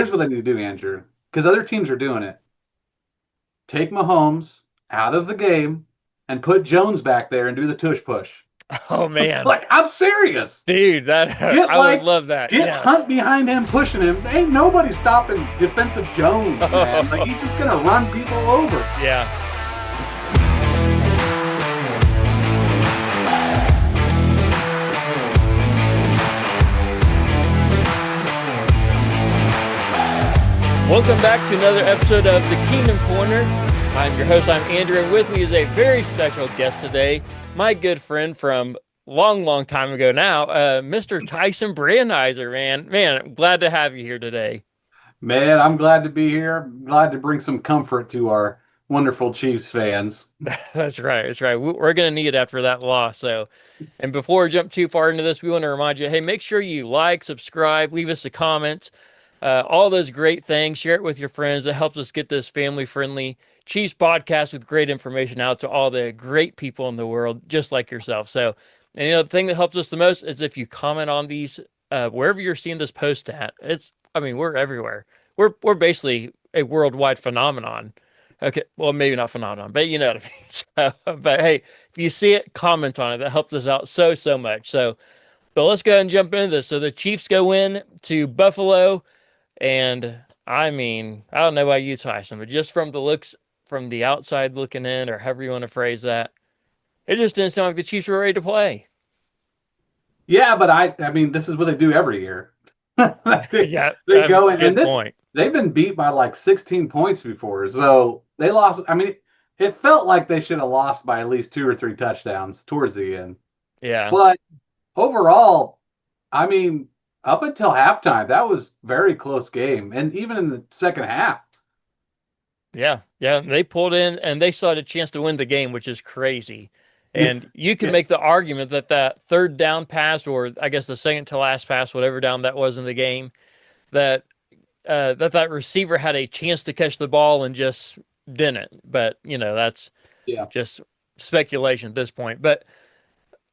Here's what they need to do, Andrew, because other teams are doing it. Take Mahomes out of the game and put Jones back there and do the tush push. Oh man, Like, I'm serious. dude, that Get I would like love that. get Hunt Yes. behind him, pushing him. Ain't nobody stopping defensive Jones, man. Like he's just gonna run people over. Yeah. Welcome back to another episode of the Kingdom Korner. I'm your host, I'm Andrew, and with me is a very special guest today, my good friend from long time ago now, Mr. Tyson Brandheiser, man. Man, I'm glad to have you here today. Man, I'm glad to be here. I'm glad to bring some comfort to our wonderful Chiefs fans. That's right. That's right. We're going to need it after that loss. So, and before we jump too far into this, we want to remind you, hey, make sure you like, subscribe, leave us a comment, all those great things. Share it with your friends. It helps us get this family-friendly Chiefs podcast with great information out to all the great people in the world, just like yourself. So, and the thing that helps us the most is if you comment on these, wherever you're seeing this post at. I mean, we're everywhere. We're basically a worldwide phenomenon. Okay, well, maybe not phenomenon, but you know what I mean. So, but hey, if you see it, comment on it. That helps us out so much. So, but let's go ahead and jump into this. So the Chiefs go in to Buffalo, and I mean, I don't know about you, Tyson, but just from the looks from the outside looking in, or however you want to phrase that, it just didn't sound like the Chiefs were ready to play. Yeah, but I mean, this is what they do every year. they Yeah, they go in, and good this point. they've been beat by like 16 points before, so they lost. I mean, it felt like they should have lost by at least two or three touchdowns towards the end. Yeah, But overall, I mean, up until halftime, that was very close game, and even in the second half. yeah. They pulled in and they saw a chance to win the game, which is crazy. Yeah, And you can yeah, make the argument that that third down pass, or I guess the second to last pass, whatever down that was in the game, that that receiver had a chance to catch the ball and just didn't. But that's yeah. just speculation at this point. But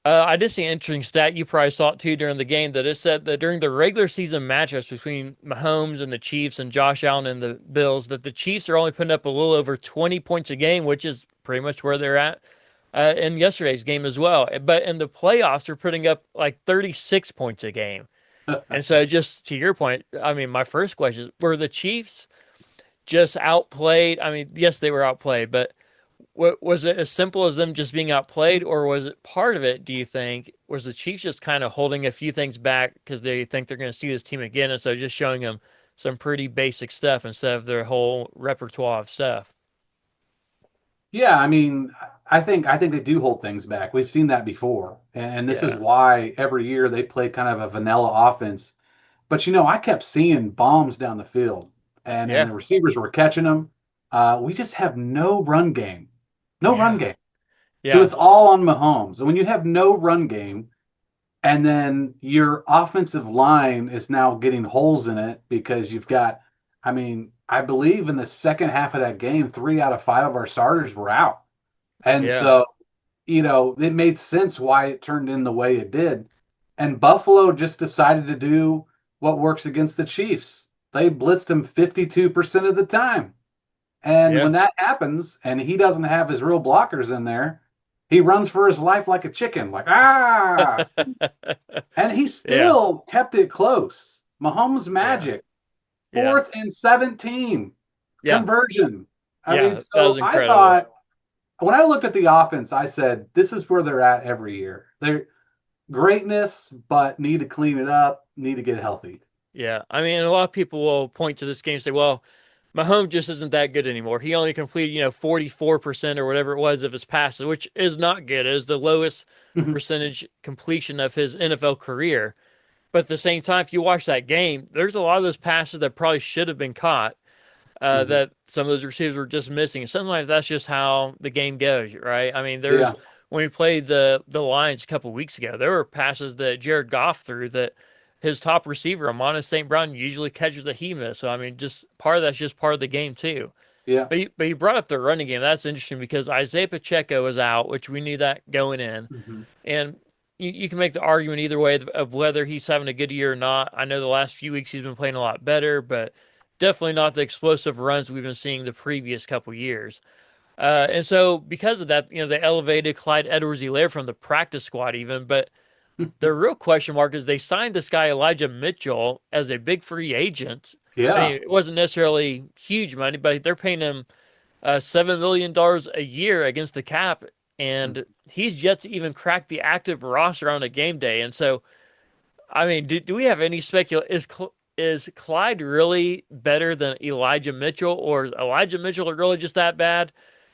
I did see an interesting stat. You probably saw it too during the game that it said that during the regular season matchups between Mahomes and the Chiefs and Josh Allen and the Bills, that the Chiefs are only putting up a little over 20 points a game, which is pretty much where they're at in yesterday's game as well. But in the playoffs, they're putting up like 36 points a game. And so, just to your point, I mean, my first question is, were the Chiefs just outplayed? I mean, yes, they were outplayed, but was it as simple as them just being outplayed, or was it part of it? Do you think was the Chiefs just kind of holding a few things back because they think they're going to see this team again, and so just showing them some pretty basic stuff instead of their whole repertoire of stuff? Yeah, I mean, I think they do hold things back. We've seen that before, and this is Yeah, why every year they play kind of a vanilla offense. But I kept seeing bombs down the field, and yeah, the receivers were catching them. We just have no run game, no run yeah, game. So yeah, it's all on Mahomes. And when you have no run game, and then your offensive line is now getting holes in it because you've got, I mean, I believe in the second half of that game, three out of five of our starters were out. And yeah, so, it made sense why it turned in the way it did. And Buffalo just decided to do what works against the Chiefs. They blitzed him 52% of the time. And yeah, when that happens and he doesn't have his real blockers in there, he runs for his life like a chicken, like, ah. And he yeah, still kept it close. Mahomes yeah, magic, yeah, 4th and 17 yeah, conversion. I mean, yeah. That so was I incredible. thought when I looked at the offense, I said, this is where they're at every year. They're greatness, but need to clean it up, need to get healthy. Yeah, I mean, a lot of people will point to this game and say, "Well, Mahomes just isn't that good anymore. He only completed, 44% or whatever it was of his passes, which is not good. It is the lowest percentage completion of his NFL career. But at the same time, if you watch that game, there's a lot of those passes that probably should have been caught that some of those receivers were just missing. And sometimes that's just how the game goes, right? I mean, Yeah, there's when we played the Lions a couple weeks ago, there were passes that Jared Goff threw that his top receiver, Amon St. Brown, usually catches that he missed. So I mean, just part of that's just part of the game too. yeah. But you brought up the running game. That's interesting because Isaiah Pacheco is out, which we knew that going in, Hmm. and you can make the argument either way of whether he's having a good year or not. I know the last few weeks he's been playing a lot better, but definitely not the explosive runs we've been seeing the previous couple years. And so because of that, they elevated Clyde Edwards-Helaire from the practice squad even. But the real question mark is they signed this guy Elijah Mitchell as a big free agent. I mean, Yeah. it wasn't necessarily huge money, but they're paying him $7 million a year against the cap, and he's yet to even crack the active roster on a game day. And so, I mean, do we have any is Clyde really better than Elijah Mitchell, or is Elijah Mitchell really just that bad?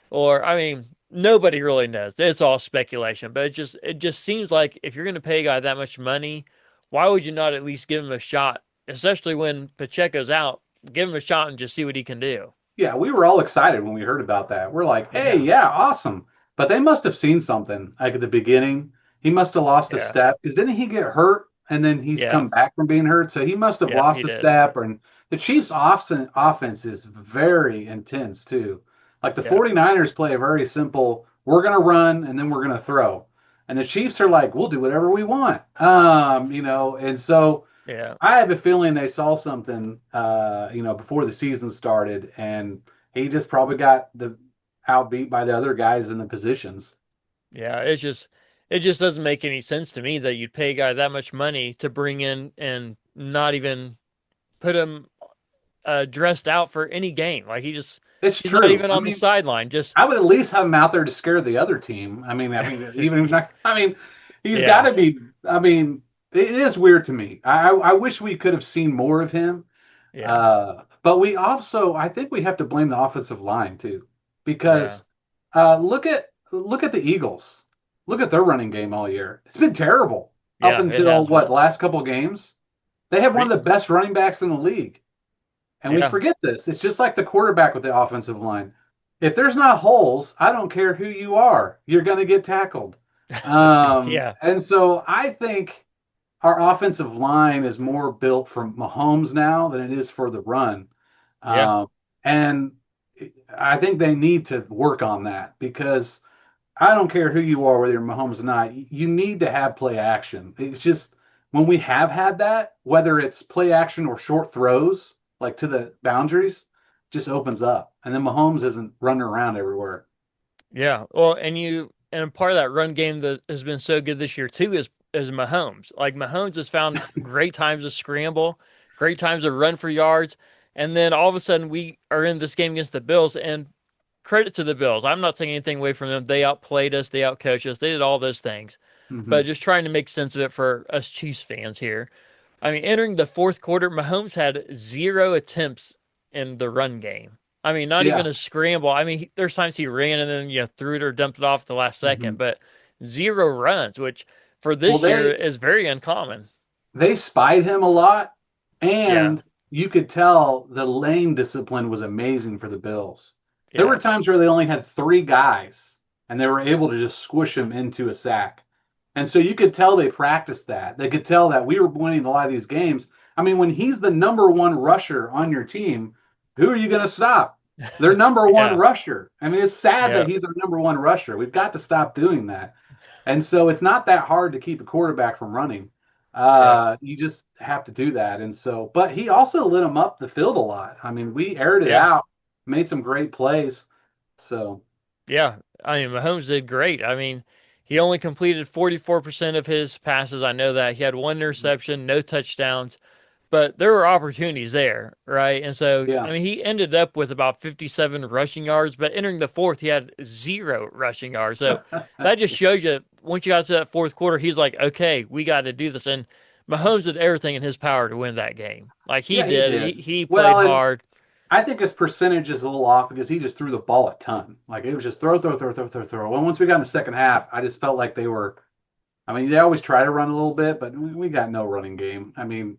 Or I mean, nobody really knows. It's all speculation, but it just seems like if you're going to pay a guy that much money, why would you not at least give him a shot, especially when Pacheco's out? Give him a shot and just see what he can do. Yeah, we were all excited when we heard about that. We're like, hey, Yeah, yeah, awesome. But they must have seen something like at the beginning. He must have lost a yeah, step because didn't he get hurt and then he's yeah, come back from being hurt? So he must have yeah. He lost a did. step. And the Chiefs' offense is very intense too. Like the Yeah, 49ers play a very simple, we're going to run and then we're going to throw. And the Chiefs are like, we'll do whatever we want. And so yeah, I have a feeling they saw something, before the season started, and he just probably got the outbeat by the other guys in the positions. yeah. It just doesn't make any sense to me that you'd pay a guy that much money to bring in and not even put him dressed out for any game. Like It's he's not true. even I on the mean, sideline. Just I would at least have him out there to scare the other team. I mean, even if not, I mean, he's got yeah, to be. I mean, it is weird to me. I wish we could have seen more of him. yeah, But we also, I think we have to blame the offensive line too, yeah, because look at the Eagles. Look at their running game all year. It's been terrible up yeah. It until has what, been. the last couple of games. They have one of Pre- the best running backs in the league, and we yeah, forget this. It's just like the quarterback with the offensive line. If there's not holes, I don't care who you are, you're going to get tackled. yeah, And so I think our offensive line is more built for Mahomes now than it is for the run. yeah, Um, and I think they need to work on that because I don't care who you are, whether you're Mahomes or not, you need to have play action. It's just when we have had that, whether it's play action or short throws, like to the boundaries, just opens up. And then Mahomes isn't running around everywhere. yeah. Well, and part of that run game that has been so good this year too is Mahomes. Like Mahomes has found great times to scramble, great times to run for yards, and then all of a sudden we are in this game against the Bills. And credit to the Bills. I'm not taking anything away from them. They outplayed us, they outcoached us, they did all those things. Hmm. But just trying to make sense of it for us Chiefs fans here. I mean, entering the fourth quarter, Mahomes had 0 attempts in the run game. I mean, not even Yeah. a scramble. I mean, there's times he ran and then threw it or dumped it off at the last Hmm. second, but 0 runs, which for Well, this year is very uncommon. they spied him a lot, Yeah, and you could tell the lane discipline was amazing for the Bills. There were yeah, times where they only had three guys, and they were able to just squish him into a sack. And so you could tell they practiced that. They could tell that we were winning a lot of these games. I mean, when he's the number one rusher on your team, who are you going to stop? Their number one yeah, rusher. I mean, it's sad that yeah, he's our number one rusher. We've got to stop doing that. And so it's not that hard to keep a quarterback from running. yeah, You just have to do that. And so, but he also lit him up the field a lot. I mean, we aired it yeah. out, made some great plays. So, Yeah, I mean, Mahomes did great. I mean, he only completed 44% of his passes. I know that. He had one interception, no touchdowns, but there were opportunities there, right? And so, I yeah. mean, he ended up with about 57 rushing yards, but entering the fourth, he had 0 rushing yards. So that just shows you once you got to that fourth quarter, he's like, okay, we got to do this. And Mahomes did everything in his power to win that game. Like he Yeah, he did. He, did. he played Well, and hard. I think his percentage is a little off because he just threw the ball a ton. Like it was just throw, throw, throw, throw, throw, throw. Well, once we got in the second half, I just felt like they were. I mean, they always try to run a little bit, but we got no running game. I mean,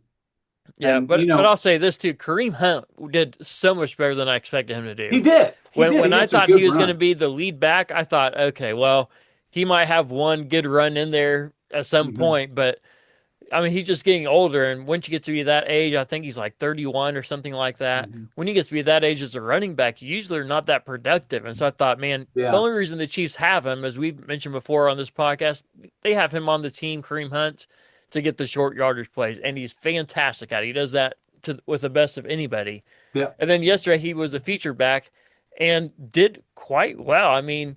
Yeah, and but I'll say this too. Kareem Hunt did so much better than I expected him to he do. did. He When did. He when I made some thought good he was going to runs. be the lead back, I thought, okay, well, he might have one good run in there at some Hmm. point, but I mean, he's just getting older, and once you get to be that age, I think he's like 31 or something like that. Hmm. When you get to be that age as a running back, you usually are not that productive. And so I thought, man, the Yeah. only reason the Chiefs have him, as we've mentioned before on this podcast, they have him on the team, Kareem Hunt, to get the short yardage plays, and he's fantastic at it. He does that with the best of anybody. Yeah, And then yesterday he was a feature back and did quite well. I mean,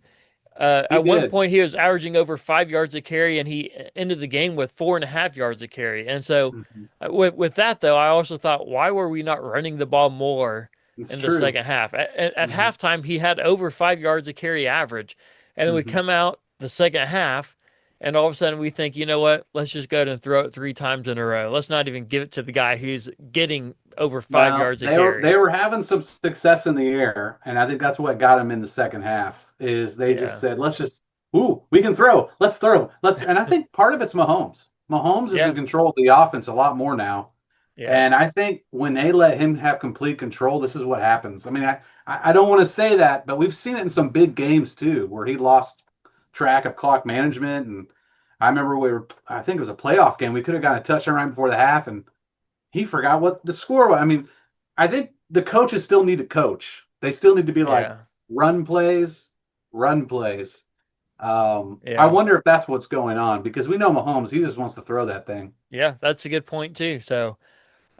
he at one did. point he was averaging over 5 yards a carry, and he ended the game with 4.5 yards a carry. And so, Mhm. with that though, I also thought, why were we not running the ball more It's in the true. second half? At Hmm. halftime, he had over 5 yards a carry average, and then we Hmm. come out the second half, and all of a sudden we think, you know what? Let's just go ahead and throw it 3 times in a row. Let's not even give it to the guy who's getting over five Well, yards a they carry. were having some success in the air, and I think that's what got them in the second half. Is they just Yeah, said, "Let's just, ooh, we can throw. Let's throw. Let's." And I think part of it's Mahomes. Mahomes is in yeah, control of the offense a lot more now, yeah, and I think when they let him have complete control, this is what happens. I mean, I don't want to say that, but we've seen it in some big games too, where he lost track of clock management. And I remember I think it was a playoff game. We could have got a touchdown right before the half, and he forgot what the score was. I mean, I think the coaches still need to coach. They still need to be like, yeah, run plays, run plays. I yeah. wonder if that's what's going on because we know Mahomes, he just wants to throw that thing. Yeah, that's a good point too.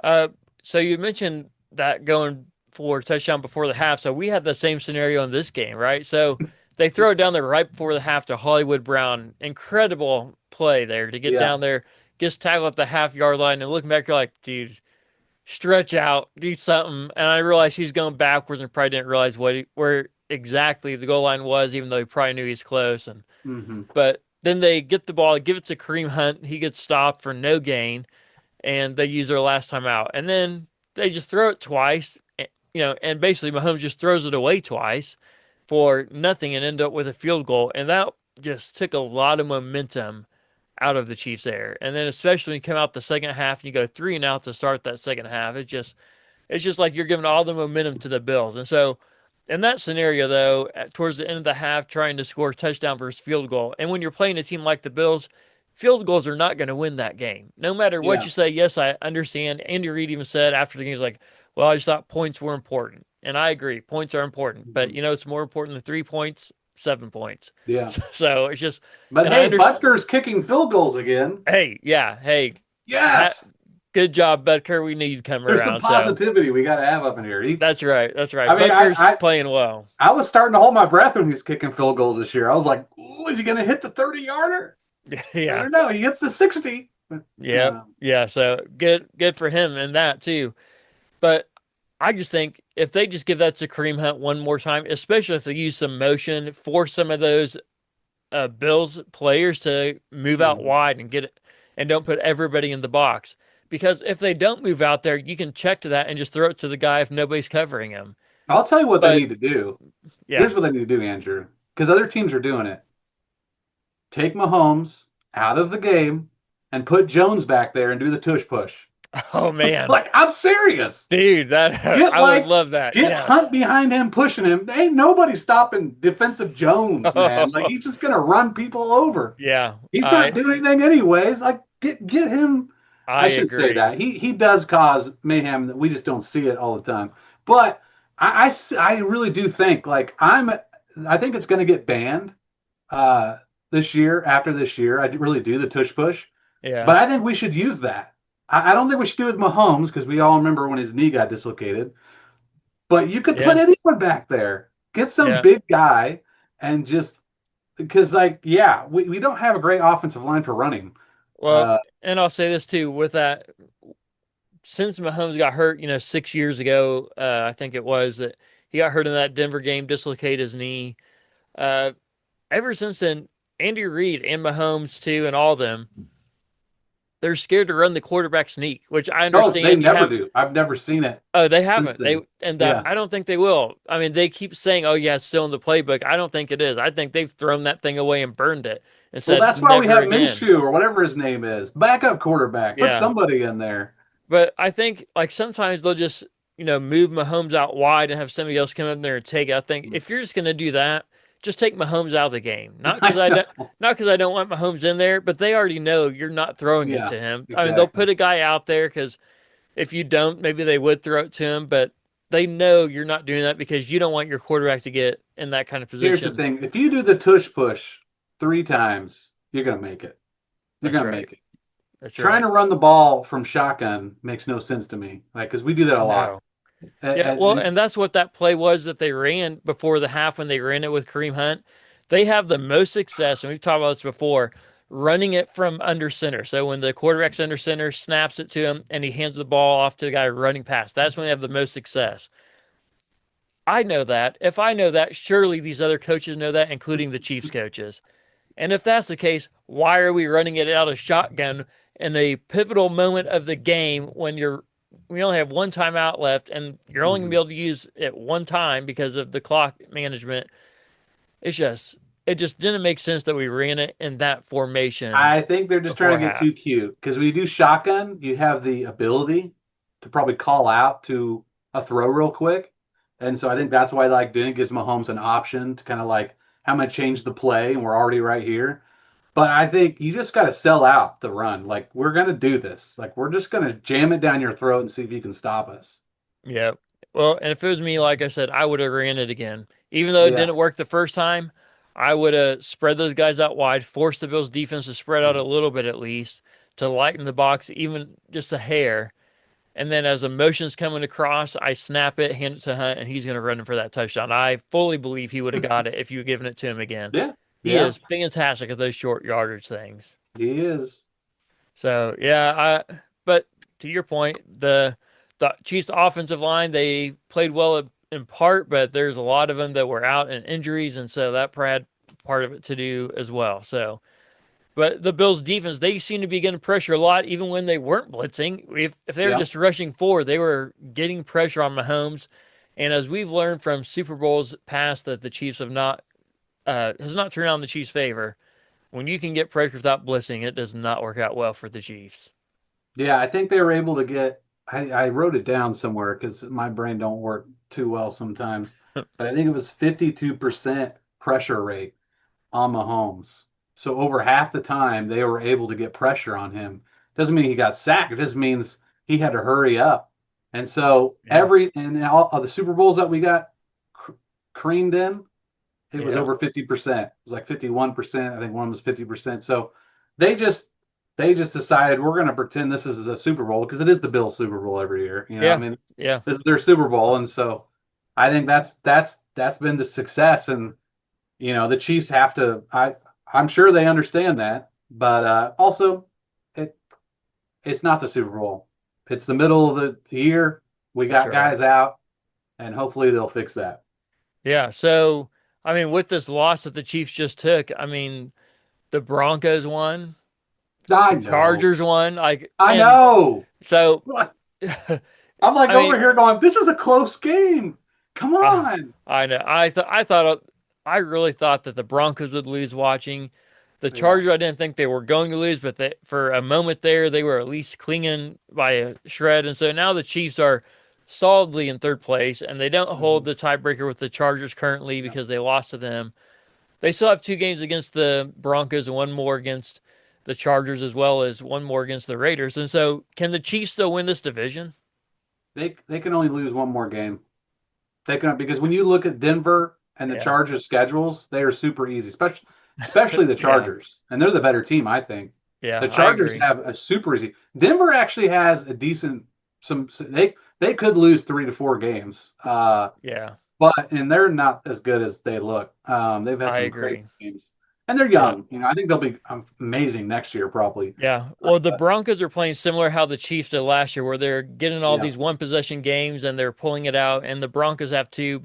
Uh, so you mentioned that going for a touchdown before the half. So we had the same scenario in this game, right? So they throw it down there right before the half to Hollywood Brown. Incredible play there to get Yeah. down there, gets tackled at the 1/2 yard line, and looking back, you're like, dude, stretch out, do something. And I realized he's going backwards and probably didn't realize where exactly the goal line was, even though he probably knew he's close. And Hmm. but then they get the ball, give it to Kareem Hunt. He gets stopped for no gain, and they use their last time out. And then they just throw it twice, and basically Mahomes just throws it away twice for nothing and end up with a field goal. And that just took a lot of momentum out of the Chiefs there. And then especially when you come out the second half and you go 3-and-out to start that second half, it's just like you're giving all the momentum to the Bills. And so in that scenario, though, towards the end of the half, trying to score touchdown versus field goal, and when you're playing a team like the Bills, field goals are not going to win that game. No matter what Yeah. you say, yes, I understand. Andy Reid even said after the game, he's like, well, I just thought points were important. And I agree, points are important. But, Hmm. it's more important than 3 points, 7 points. Yeah. So it's just, But and I hey, understand. Butker's kicking field goals again. Hey, yeah, hey, ha- Yes. good job, Butker. We need you to come There's some around. So positivity we got to have up in here. that's right. That's right. I mean, Butker's playing well. I was starting to hold my breath when he was kicking field goals this year. I was like, "Ooh, is he going to hit the 30-yarder? I Yeah. don't know. He hits the 60." But, Yeah. Yeah. So good for him and that too. But I just think if they just give that to Kareem Hunt one more time, especially if they use some motion, force some of those Bills players to move out mhm. wide and get it, and don't put everybody in the box. Because if they don't move out there, you can check to that and just throw it to the guy if nobody's covering him. I'll tell you what they But need to do. yeah. Here's what they need to do, Andrew, because other teams are doing it. Take Mahomes out of the game and put Jones back there and do the tush push. Oh man, Like, I'm serious. dude, that Get I would like love that. get Hunt Yes. behind him, pushing him. Ain't nobody stopping defensive Jones, man. Like he's just gonna run people over. Yeah, He's not I doing anything anyways. Like get him. I I should say agree. that he does cause mayhem that we just don't see it all the time. But I really do think like I think it's going to get banned uh, this year after this year. I really do the tush push, Yeah, but I think we should use that. I don't think we should do it with Mahomes because we all remember when his knee got dislocated. But you could put yeah, anyone back there. Get some yeah. big guy and just because like yeah, we don't have a great offensive line for running. Well, Uh, and I'll say this too, with that, since Mahomes got hurt, 6 years ago, I think it was that he got hurt in that Denver game, dislocated his knee. Uh, Ever since then, Andy Reid and Mahomes too, and all of them, they're scared to run the quarterback sneak, which I no, they understand. You never have. do. I've never seen it Oh, they since haven't. then. And Yeah. I don't think they will. I mean, they keep saying, "Oh yeah, it's still in the playbook." I don't think it is. I think they've thrown that thing away and burned it and Well, said, that's why we "Never have again." Minshew or whatever his name is, backup quarterback. Put Yeah. somebody in there. But I think like sometimes they'll just, move Mahomes out wide and have somebody else come up there and take it. I think if you're just gonna do that, just take Mahomes out of the game. I know. Not because I don't want Mahomes in there, but they already know you're not throwing it Yeah, to him. I mean, they'll exactly. put a guy out there because if you don't, maybe they would throw it to him, but they know you're not doing that because you don't want your quarterback to get in that kind of Here's the position. thing: if you do the tush push 3 times, you're gonna make it. You're That's gonna right. make it. That's trying right. to run the ball from shotgun makes no sense to me. Like, because we do that a lot. No. Yeah, well, and that's what that play was that they ran before the half when they ran it with Kareem Hunt. They have the most success, and we've talked about this before, running it from under center. So when the quarterback's under center, snaps it to him, and he hands the ball off to the guy running past. That's when they have the most success. I know that. If I know that, surely these other coaches know that, including the Chiefs coaches. And if that's the case, why are we running it out of shotgun in a pivotal moment of the game when we only have one timeout left and you're only gonna be Mhm. able to use it one time because of the clock management? It's just it just didn't make sense that we ran it in that formation I think they're just trying before to get too half. cute because when you do shotgun, you have the ability to probably call out to a throw real quick. And so I think that's why I like doing it. Gives Mahomes an option to kind of like, how am I change the play? And we're already right here. But I think you just got to sell out the run. Like, we're going to do this. Like, we're just going to jam it down your throat and see if you can stop us. Yeah. Well, and if it was me, like I said, I would have ran it again. Even though it Yeah. didn't work the first time, I would have spread those guys out wide, forced the Bills defense to spread out a little bit at least, to lighten the box even just a hair. And then as the motion's coming across, I snap it, hand it to Hunt, and he's going to run for that touchdown. I fully believe he would have got it if you had given it to him again. Yeah. He Yeah. is fantastic at those short yardage things. He is. So yeah, but to your point, the Chiefs offensive line, they played well in part, but there's a lot of them that were out in injuries, and so that had part of it to do as well. So, but the Bills defense, they seem to be getting pressure a lot, even when they weren't blitzing. If they were Yeah. just rushing forward, they were getting pressure on Mahomes. And as we've learned from Super Bowls past, that the Chiefs have not has not turned out in the Chiefs' favor. When you can get pressure without blitzing, it does not work out well for the Chiefs. Yeah. I think they were able to get, I wrote it down somewhere because my brain don't work too well sometimes. But I think it was 52% pressure rate on Mahomes. So over half the time they were able to get pressure on him. Doesn't mean he got sacked. It just means he had to hurry up. And so Yeah, all of the Super Bowls that we got creamed in, it was yeah, over 50%. It was like 51%. I think one was 50%. So they just they just decided we're going to pretend this is a Super Bowl because it is the Bills Super Bowl every year. I yeah, mean, yeah, this is their Super Bowl, and so I think that's been the success. And the Chiefs have to. I'm sure they understand that, but also it it's not the Super Bowl. It's the middle of the year. We that's got right. guys out, and hopefully they'll fix that. Yeah. So, I mean, with this loss that the Chiefs just took, I mean, the Broncos won, I the know. Chargers won, like, I and know. so, I'm like I mean, over here going, this is a close game. Come ah, on. I know. I really thought that the Broncos would lose watching. The Yeah. Chargers, I didn't think they were going to lose, but for a moment there, they were at least clinging by a shred. And so now the Chiefs are solidly in third place, and they don't hold Mhm. the tiebreaker with the Chargers currently Yeah. because they lost to them. They still have two games against the Broncos and one more against the Chargers, as well as one more against the Raiders. And so, can the Chiefs still win this division? They can only lose one more game. They can because when you look at Denver and the Yeah, Chargers schedules, they are super easy, especially the yeah, Chargers. And they're the better team, I think. yeah. The I Chargers agree. have a super easy. Denver actually has a decent some they could lose 3 to 4 games. Yeah, But they're not as good as they look. They've had I some crazy agree. games, and they're Yeah. young. I think they'll be amazing next year, probably. Yeah. Well, the But Broncos are playing similar how the Chiefs did last year, where they're getting all yeah, these one possession games and they're pulling it out, and the Broncos have too.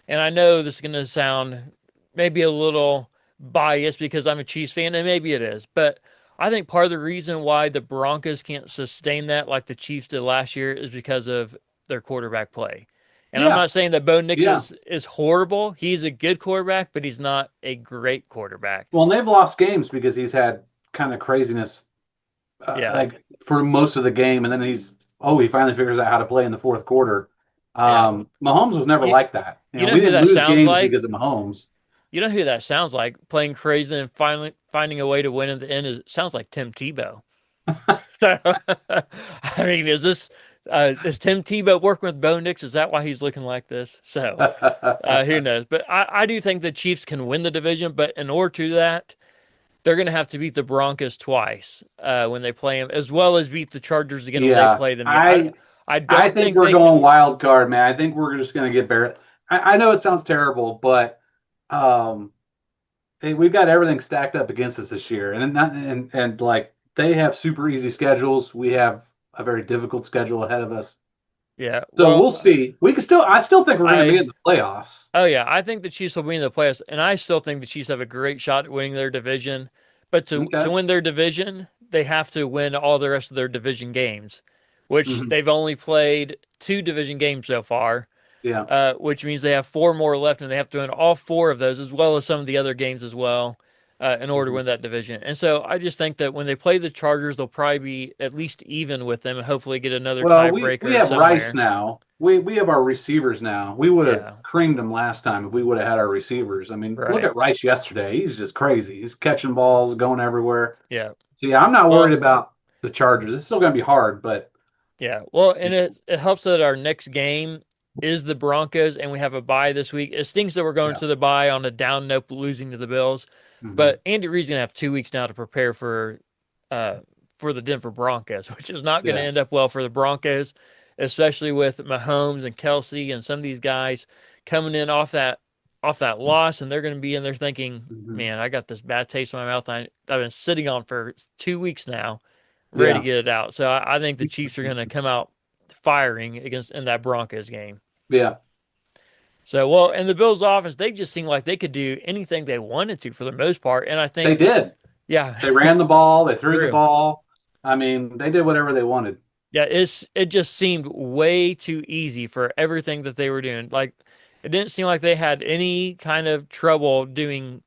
And I know this is going to sound maybe a little biased because I'm a Chiefs fan, and maybe it is, but I think part of the reason why the Broncos can't sustain that like the Chiefs did last year is because of their quarterback play. And I'm yeah, not saying that Bo Nix yeah. is horrible. He's a good quarterback, but he's not a great quarterback. Well, and they've lost games because he's had kind of craziness, Yeah. like for most of the game, and then he finally figures out how to play in the fourth quarter. Yeah. Mahomes was never You, like that. you know We who didn't that lose sounds games like? because of Mahomes. You know who that sounds like? Playing crazy and finally finding a way to win at the end sounds like Tim Tebow. So, I mean, is Tim Tebow working with Bo Nix? Is that why he's looking like this? So, who knows? But I do think the Chiefs can win the division, but in order to do that, they're going to have to beat the Broncos twice when they play them, as well as beat the Chargers again when they Yeah, play them. Yeah, I I I don't think think we're they going can. wild card, man. I think we're just going to get Barrett. I know it sounds terrible, but um, hey, we've got everything stacked up against us this year, and not and like they have super easy schedules. We have a very difficult schedule ahead of us. Yeah, So we'll well, see. We can still. I still think we're going to be in I the playoffs. oh yeah, I think the Chiefs will be in the playoffs, and I still think the Chiefs have a great shot at winning their division. But to Okay. win their division, they have to win all the rest of their division games, which Hmm. they've only played two division games so far. Yeah. Which means they have four more left, and they have to win all four of those, as well as some of the other games as well, in order to Hmm. win that division. And so I just think that when they play the Chargers, they'll probably be at least even with them, and hopefully get another Well, we tiebreaker have Rice somewhere. now. We have our receivers now. We would have Yeah, creamed them last time if we would have had our receivers. I mean, look right. at Rice yesterday. He's just crazy. He's catching balls, going everywhere. Yeah. So yeah, I'm not worried Well, about the Chargers. It's still going to be hard, but yeah. Well, you and it helps that our next game is the Broncos, and we have a bye this week. It stinks that we're going know, to the bye on a down note, losing to the Bills. yeah. Hmm. But Andy Reid's gonna have 2 weeks now to prepare uh, for the Denver Broncos, which is not going to Yeah. end up well for the Broncos, especially with Mahomes and Kelsey and some of these guys coming in off that loss, and they're going to be in there thinking, Hmm. "Man, I got this bad taste in my mouth I've been sitting on for 2 weeks now, ready to Yeah. get it out." So I think the Chiefs are going to come out firing against in that Broncos game. Yeah. So well, and the Bills' offense, they just seem like they could do anything they wanted to for the most part, and I They think, did. yeah, They ran the ball. They threw the true. ball. I mean, they did whatever they wanted. Yeah, it just seemed way too easy for everything that they were doing. Like it didn't seem like they had any kind of trouble doing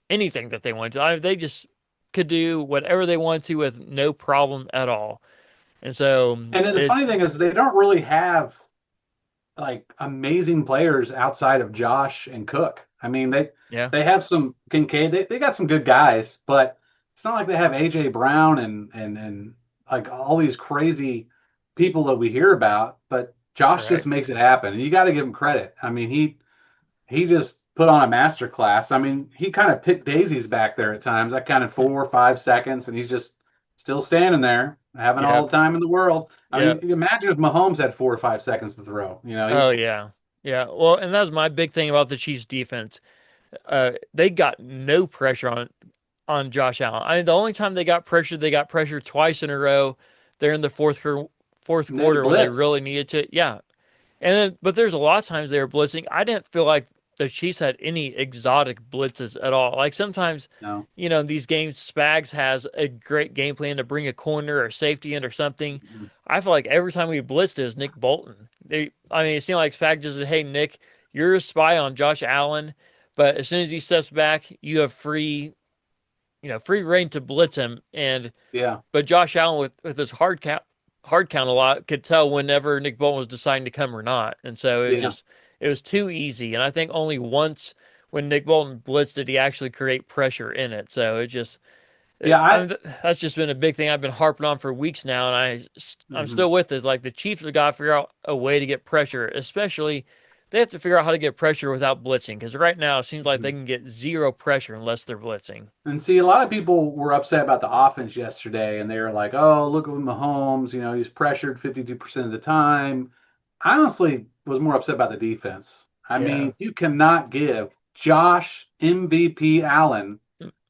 anything that they wanted to. They just could do whatever they wanted to with no problem at all. And so And then the it, funny thing is, they don't really have like amazing players outside of Josh and Cook. I mean, yeah, they have some Kincaid. They got some good guys, but it's not like they have AJ Brown and like all these crazy people that we hear about. But Josh just right, makes it happen, and you got to give him credit. I mean, he just put on a master class. I mean, he kind of picked daisies back there at times. I counted 4 or 5 seconds, and he's just still standing there, having yeah, all the time in the world. I yeah. mean, imagine if Mahomes had 4 or 5 seconds to throw. You know, Oh yeah, yeah. Well, and that's my big thing about the Chiefs defense. They got no pressure on Josh Allen. I mean, the only time they got pressured twice in a row. They're in the fourth they quarter when they blitzed. really needed to. Yeah, and then but there's a lot of times they were blitzing. I didn't feel like the Chiefs had any exotic blitzes at all. Like sometimes, No. these games Spags has a great game plan to bring a corner or safety in or something. Mhm. I feel like every time we blitzed it was Nick Bolton. I mean, it seemed like Spags just said, "Hey Nick, you're a spy on Josh Allen." But as soon as he steps back, you have free reign to blitz him. And Yeah. but Josh Allen with his hard count a lot could tell whenever Nick Bolton was deciding to come or not. And so Yeah. it was too easy. And I think only once when Nick Bolton blitzed did he actually create pressure in it. So Yeah. I mean, that's just been a big thing I've been harping on for weeks now, and I'm Mhm. still with it. Like the Chiefs have got to figure out a way to get pressure, especially they have to figure out how to get pressure without blitzing. Because right now it seems like they Mhm. can get zero pressure unless they're blitzing. And see, a lot of people were upset about the offense yesterday, and they were like, "Oh, look at Mahomes. You know, he's pressured 52% of the time." I honestly was more upset about the defense. I Yeah, mean, you cannot give Josh MVP Allen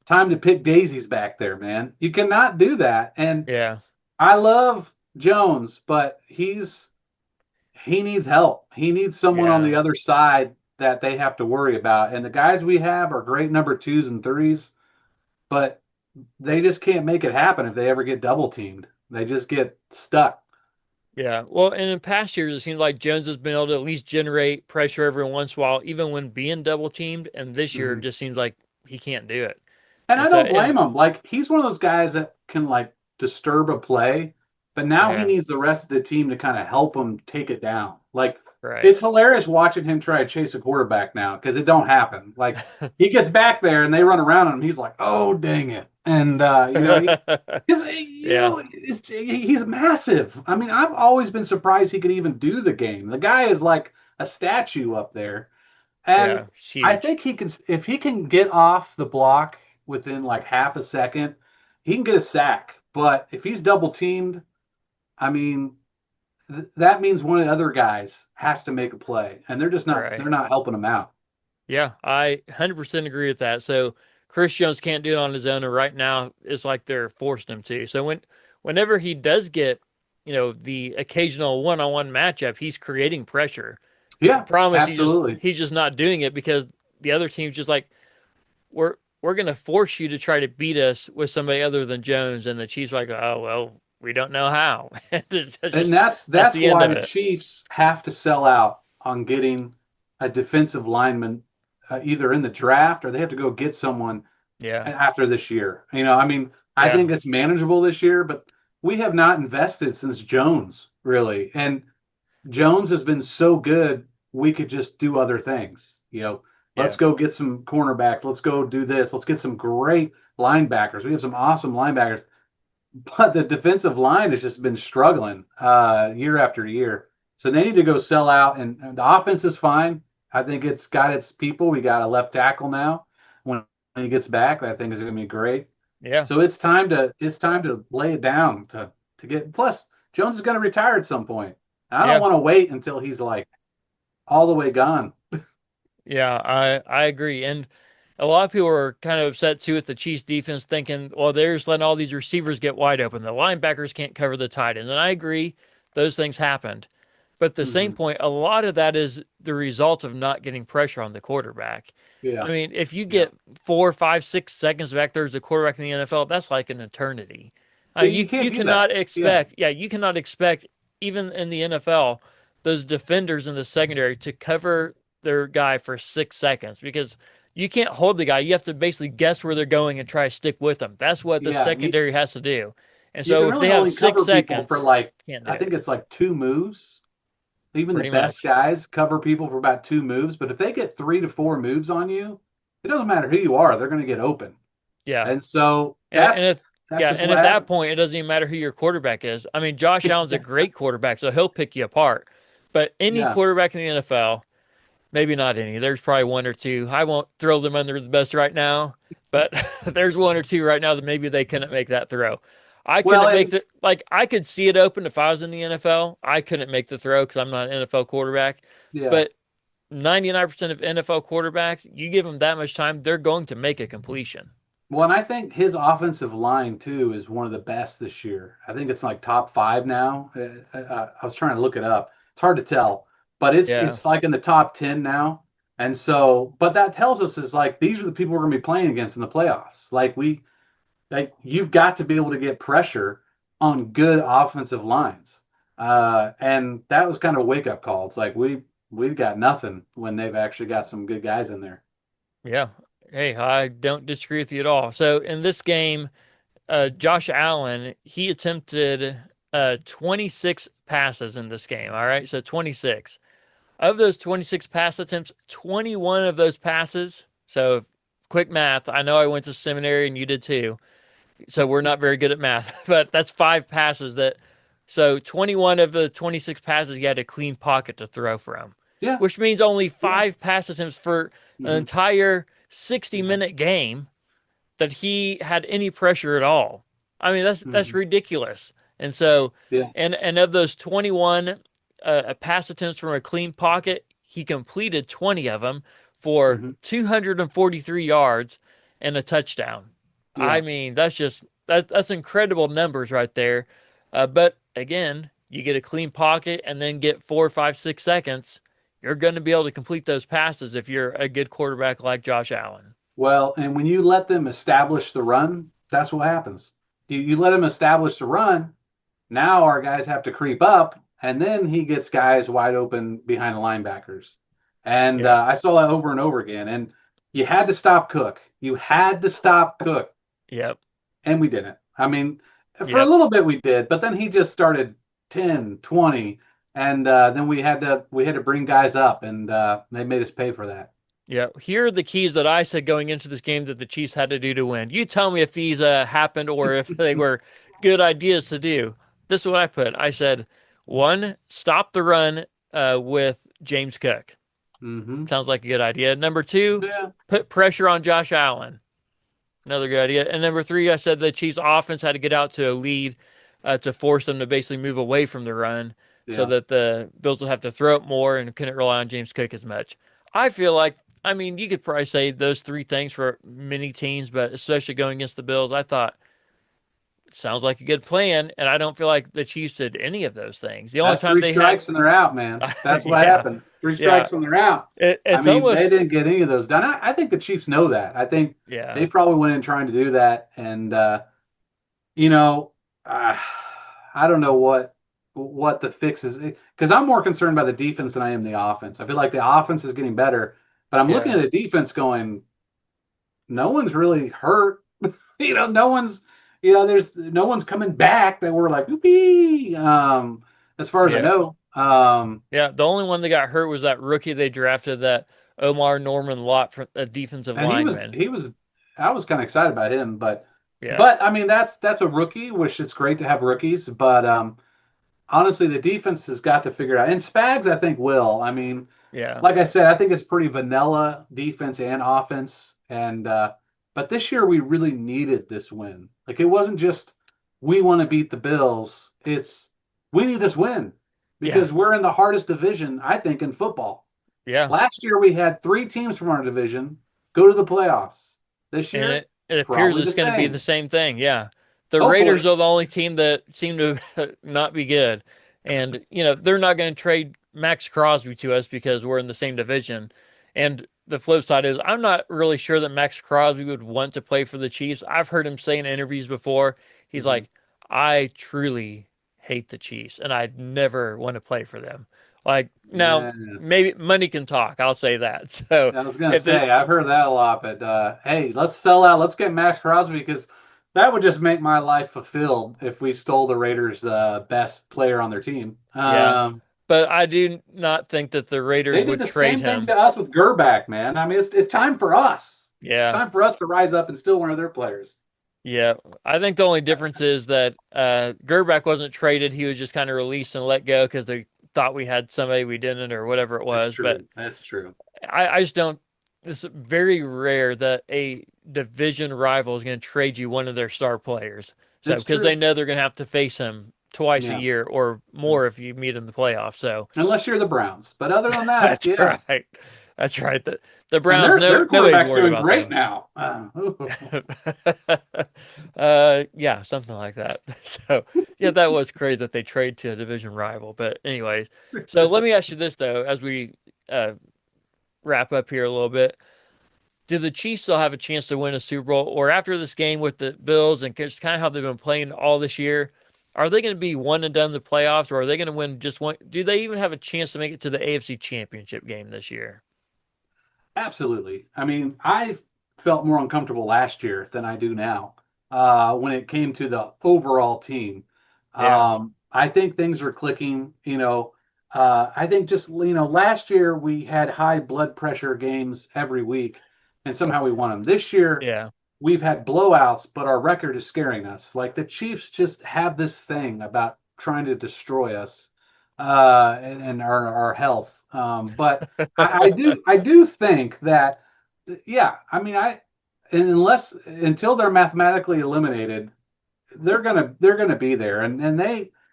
time to pick daisies back there, man. You cannot do that. And yeah, I love Jones, but he needs help. He needs someone on yeah, the other side that they have to worry about. And the guys we have are great number twos and threes, but they just can't make it happen if they ever get double teamed. They just get stuck. yeah. Well, and in past years it seems like Jones has been able to at least generate pressure every once in a while, even when being double teamed. And this year it Mhm. just seems like he can't do it. And And I so, don't and blame him. Like he's one of those guys that can like disturb a play, but now he yeah, needs the rest of the team to kind of help him take it down. Like right. it's hilarious watching him try to chase a quarterback now because it don't happen. Like he gets back there and they run around him. He's like, "Oh dang it!" And Yeah. he's massive. I mean, I've always been surprised he could even do the game. The guy is like a statue up there. And Yeah, it's I huge. think he can, if he can get off the block within like half a second, he can get a sack. But if he's double teamed, I mean, that means one of the other guys has to make a play, and they're Right. not helping him out. Yeah, I 100% agree with that. So Chris Jones can't do it on his own, and right now it's like they're forcing him to. So whenever he does get, the occasional one-on-one matchup, he's creating pressure. The Yeah, problem is absolutely. he's just not doing it because the other team's just like, we're gonna force you to try to beat us with somebody other than Jones, and the Chiefs are like, oh well, we don't know how. And That's that's the end why of the it. Chiefs have to sell out on getting a defensive lineman either in the draft or they have to go get someone Yeah, after this year. I mean, I yeah, think it's manageable this year, but we have not invested since Jones, really. And Jones has been so good, we could just do other things. Let's yeah, go get some cornerbacks. Let's go do this. Let's get some great linebackers. We have some awesome linebackers, but the defensive line has just been struggling year after year. So they need to go sell out, and the offense is fine. I think it's got its people. We got a left tackle now. When he gets back, I think is going to be great. yeah, So it's time to lay it down to get. Plus, Jones is going to retire at some point. I don't yeah. want to wait until he's like all the way gone. Yeah, I agree. And a lot of people are kind of upset too with the Chiefs defense, thinking, well, they're just letting all these receivers get wide open. The linebackers can't cover the tight ends. And I agree, those things happened. But at the same Hmm. point, a lot of that is the result of not getting pressure on the quarterback. I Yeah, mean, if you yeah, get 4, 5, 6 seconds back there as a quarterback in the NFL, that's like an eternity. I yeah. mean, You can't you do that. cannot Yeah, expect, yeah, you cannot expect even in the NFL those defenders in the secondary to cover their guy for 6 seconds because you can't hold the guy. You have to basically guess where they're going and try to stick with them. That's what the yeah. secondary has to do. And You so can if really they have only six cover people for seconds, like can't do I think it. it's like two moves. Even the Pretty best much. guys cover people for about two moves, but if they get 3 to 4 moves on you, it doesn't matter who you are, they're going to get open. Yeah. And so And if that's yeah, just and what at that happens. point, it doesn't even matter who your quarterback is. I mean, Josh Allen's a great quarterback, so he'll pick you apart. But any Yeah, quarterback in the NFL, maybe not any. There's probably one or two. I won't throw them under the bus right now, but there's one or two right now that maybe they couldn't make that throw. I well, couldn't make and the like I could see it open if I was in the NFL. I couldn't make the throw because I'm not an NFL quarterback. yeah, But 99% of NFL quarterbacks, you give them that much time, they're going to make a completion. well, and I think his offensive line too is one of the best this year. I think it's like top five now. I was trying to look it up. It's hard to tell, but Yeah. it's like in the top 10 now. And so, but that tells us is like these are the people we're going to be playing against in the playoffs. Like you've got to be able to get pressure on good offensive lines. And that was kind of a wake up call. It's like we've got nothing when they've actually got some good guys in there. Yeah. Hey, I don't disagree with you at all. So in this game, Josh Allen, he attempted 26 passes in this game. All right. So 26. Of those 26 pass attempts, 21 of those passes. So quick math. I know I went to seminary and you did too. So we're not very good at math, but that's 5 passes that. So 21 of the 26 passes, you had a clean pocket to throw from, Yeah, which means only yeah, 5 pass attempts for an hmm, entire 60 yeah, minute game that he had any pressure at all. I mean, that's hmm, ridiculous. And so, yeah, and of those 21 pass attempts from a clean pocket, he completed 20 of them for hmm, 243 yards and a touchdown. I yeah. mean, that's incredible numbers right there. But again, you get a clean pocket and then get 4, 5, 6 seconds. You're going to be able to complete those passes if you're a good quarterback like Josh Allen. Well, and when you let them establish the run, that's what happens. You let them establish the run. Now our guys have to creep up, and then he gets guys wide open behind the linebackers. And Yeah. I saw that over and over again. And you had to stop Cook. You had to stop Cook, Yep. and we didn't. I mean, for a Yep. little bit we did, but then he just started 10, 20, and then we had to bring guys up, and they made us pay for that. Yeah, here are the keys that I said going into this game that the Chiefs had to do to win. You tell me if these happened or if they were good ideas to do. This is what I put. I said, one, stop the run with James Cook. Hmm. Sounds like a good idea. Number two, Yeah. put pressure on Josh Allen. Another good idea. And number three, I said the Chiefs' offense had to get out to a lead to force them to basically move away from the run, so Yeah. that the Bills would have to throw it more and couldn't rely on James Cook as much. I feel like, I mean, you could probably say those three things for many teams, but especially going against the Bills, I thought sounds like a good plan, and I don't feel like the Chiefs did any of those things. The only That's time three they had, strikes and they're out, man. That's what yeah, happened. Three yeah, strikes and they're out. I it's mean, they almost, didn't get any of those done. I think the Chiefs know that. I think they yeah, probably went in trying to do that. And, you know, uh, I don't know what the fix is because I'm more concerned by the defense than I am the offense. I feel like the offense is getting better, but I'm looking yeah, at the defense going, no one's really hurt. No one's, there's no one's coming back that we're like, whoopee. As far as I yeah. know. Yeah, the only one that got hurt was that rookie they drafted, that Omar Norman Lott, from a defensive And lineman. I was kind of excited about him, Yeah, but I mean, that's a rookie, which it's great to have rookies, but honestly, the defense has got to figure it out. And Spags, I think, will. I mean, yeah, like I said, I think it's pretty vanilla defense and offense. And but this year we really needed this win. Like it wasn't just we want to beat the Bills. It's we need this win yeah, because we're in the hardest division, I think, in football. yeah. Last year we had three teams from our division go to the playoffs. This And year, it appears probably it's the going to be the same. same thing. Yeah. The Raiders Hopefully. are the only team that seem to not be good. And, they're not going to trade Max Crosby to us because we're in the same division. And the flip side is, I'm not really sure that Max Crosby would want to play for the Chiefs. I've heard him say in interviews before, he's Mhm. like, I truly hate the Chiefs and I'd never want to play for them. Like, now, Yes. maybe money can talk. I'll say that. So I was gonna if the, say I've heard that a lot, but hey, let's sell out. Let's get Max Crosby because that would just make my life fulfilled if we stole the Raiders' best player on their team. yeah. But I do not think that the They Raiders did would the trade same thing him. to us with Gerback, man. I mean, it's time for us. It's Yeah. time for us to rise up and steal one of their players. Yeah. I think the only difference is that Gerback wasn't traded. He was just kind of released and let go because they thought we had somebody we didn't, or whatever it That's was. But true. That's true. I just don't. It's very rare that a division rival is going to trade you one of their star players. So, It's because they true. know they're going to have to face him twice a Yeah. year or more if you meet in the playoffs. So, Unless you're the Browns, but other than that, that's yeah. right. That's right. The And Browns, no, their nobody's quarterback's worried doing about great them. now. Yeah, something like that. So, yeah, that was crazy that they trade to a division rival. But, anyways, so let me ask you this, though, as we uh, wrap up here a little bit. Do the Chiefs still have a chance to win a Super Bowl? Or after this game with the Bills and just kind of how they've been playing all this year, are they going to be one and done in the playoffs, or are they going to win just one? Do they even have a chance to make it to the AFC Championship game this year? Absolutely. I mean, I felt more uncomfortable last year than I do now when it came to the overall team. Yeah. I think things are clicking. I think just last year we had high blood pressure games every week, and somehow we won them. This year Yeah. we've had blowouts, but our record is scaring us. Like the Chiefs just have this thing about trying to destroy us and our health. But I do think that, yeah, I mean, until they're mathematically eliminated, they're gonna be there, and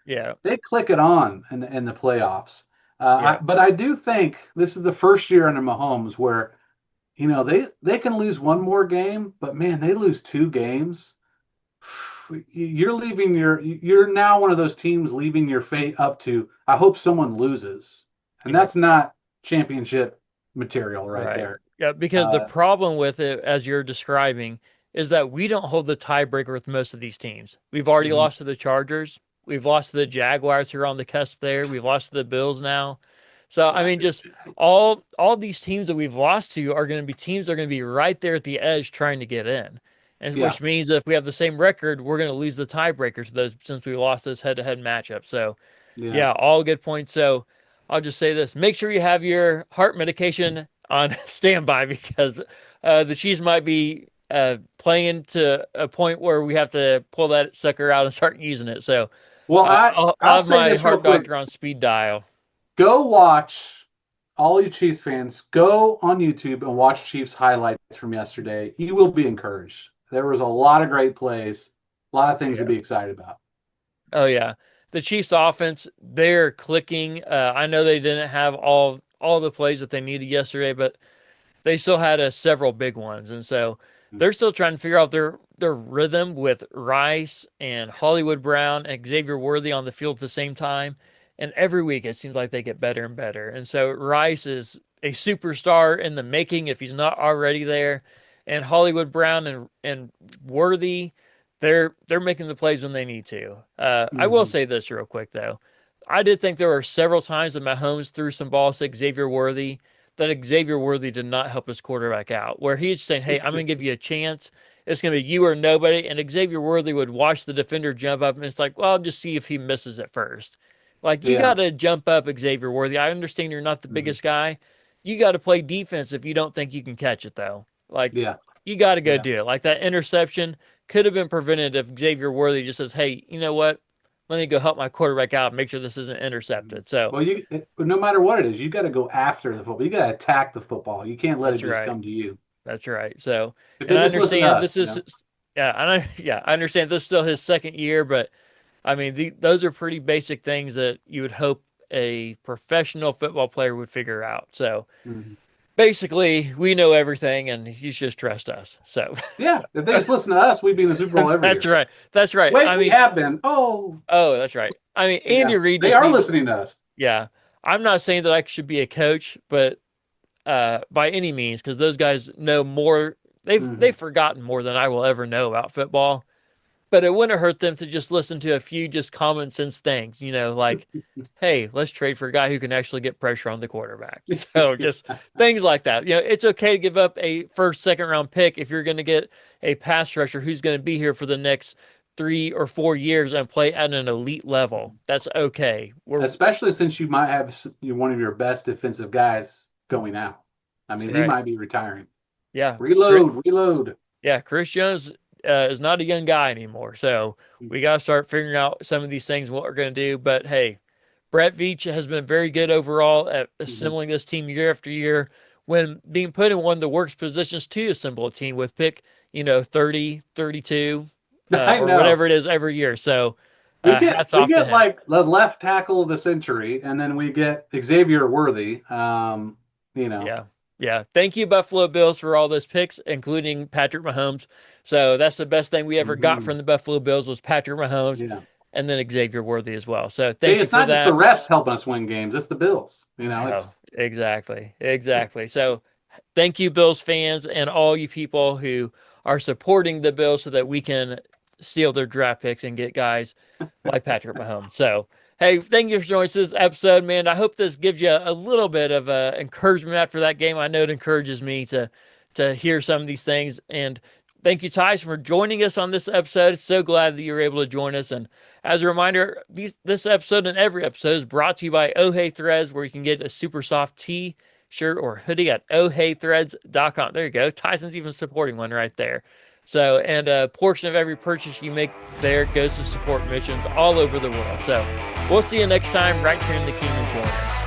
Yeah. they click it on in the playoffs. Yeah. But I do think this is the first year under Mahomes where they can lose one more game, but man, they lose two games. You're now one of those teams leaving your fate up to I hope someone loses. And Yeah. that's not championship material right Right. there. Yeah, because the Uh, problem with it, as you're describing, is that we don't hold the tiebreaker with most of these teams. We've already mhm. lost to the Chargers. We've lost to the Jaguars, who are on the cusp there. We've lost to the Bills now. So I Uh, mean, just all these teams that we've lost to are going to be teams that are going to be right there at the edge trying to get in, and yeah, which means that if we have the same record, we're going to lose the tiebreaker to those, since we lost this head-to-head matchup. So yeah. yeah, all good points. So I'll just say this: make sure you have your heart medication on standby, because the Chiefs might be playing to a point where we have to pull that sucker out and start using it. So Well, I'll I'll have say my this real heart quick. doctor on speed dial. Go watch all you Chiefs fans. Go on YouTube and watch Chiefs highlights from yesterday. You will be encouraged. there was a lot of great plays, a lot of things to Yeah. be excited about. Oh yeah. The Chiefs offense, they're clicking. I know they didn't have all the plays that they needed yesterday, but they still had several big ones, and so they're still trying to figure out their rhythm with Rice and Hollywood Brown and Xavier Worthy on the field at the same time. And every week it seems like they get better and better. And so Rice is a superstar in the making if he's not already there. And Hollywood Brown and Worthy, they're making the plays when they need to. I will Mm-hmm. say this real quick though. I did think there were several times that Mahomes threw some balls to Xavier Worthy that Xavier Worthy did not help his quarterback out, where he's saying, "Hey, I'm going to give you a chance. It's going to be you or nobody." And Xavier Worthy would watch the defender jump up, and it's like, "Well, I'll just see if he misses it first." Like, you got Yeah. to jump up, Xavier Worthy. I understand you're not the Mm-hmm. biggest guy. You got to play defense if you don't think you can catch it, though. Like, Yeah. you got to go Yeah. do it. Like, that interception could have been prevented if Xavier Worthy just says, "Hey, you know what? Let me go help my quarterback out and make sure this isn't Mhm. intercepted." So, Well, no matter what it is, you got to go after the football. You got to attack the football. You can't let it that's just right. come to you. That's right. So, If and they I just listen to understand us, this is, yeah, yeah, I understand this is still his second year, but I mean, those are pretty basic things that you would hope a professional football player would figure out. So Mhm. basically, we know everything, and you just trust us. So Yeah, if they just listen to us, we'd be in the Super Bowl every that's year. right. That's right. Wait, I we mean, have been. Oh, oh, that's right. I mean, yeah, Andy Reid they just are needs, listening to us. yeah. I'm not saying that I should be a coach, but by any means, because those guys know more. They've Hmm. forgotten more than I will ever know about football. But it wouldn't hurt them to just listen to a few just common sense things, like, hey, let's trade for a guy who can actually get pressure on the quarterback. So just things like that. It's okay to give up a first, second round pick if you're going to get a pass rusher who's going to be here for the next 3 or 4 years and play at an elite level. That's okay. We're Especially since you might have one of your best defensive guys going out. I mean, he right. might be retiring. Yeah. Reload, reload. Yeah, Chris Jones is not a young guy anymore. So we got to start figuring out some of these things, what we're going to do. But hey, Brett Veach has been very good overall at Mhm. assembling this team year after year when being put in one of the worst positions to assemble a team with pick, 30, 32, I or know. whatever it is every year. So We get hats we off to get him. like the left tackle of the century, and then we get Xavier Worthy. You know. Yeah. Yeah. Thank you, Buffalo Bills, for all those picks, including Patrick Mahomes. So that's the best thing we ever got Hmm. from the Buffalo Bills was Patrick Mahomes Yeah. and then Xavier Worthy as well. So See, thank you it's for not just the that. refs helping us win games; it's the Bills. No, It's exactly. Exactly. So thank you, Bills fans, and all you people who are supporting the Bills so that we can steal their draft picks and get guys like Patrick Mahomes. So, hey, thank you for joining us this episode, man. I hope this gives you a little bit of encouragement after that game. I know it encourages me to hear some of these things. And thank you, Tyson, for joining us on this episode. So glad that you were able to join us. And as a reminder, this episode and every episode is brought to you by Oh Hey Threads, where you can get a super soft tee shirt or hoodie at ohheythreads.com. There you go. Tyson's even supporting one right there. So, and a portion of every purchase you make there goes to support missions all over the world. So, we'll see you next time right here in the Kingdom Corner.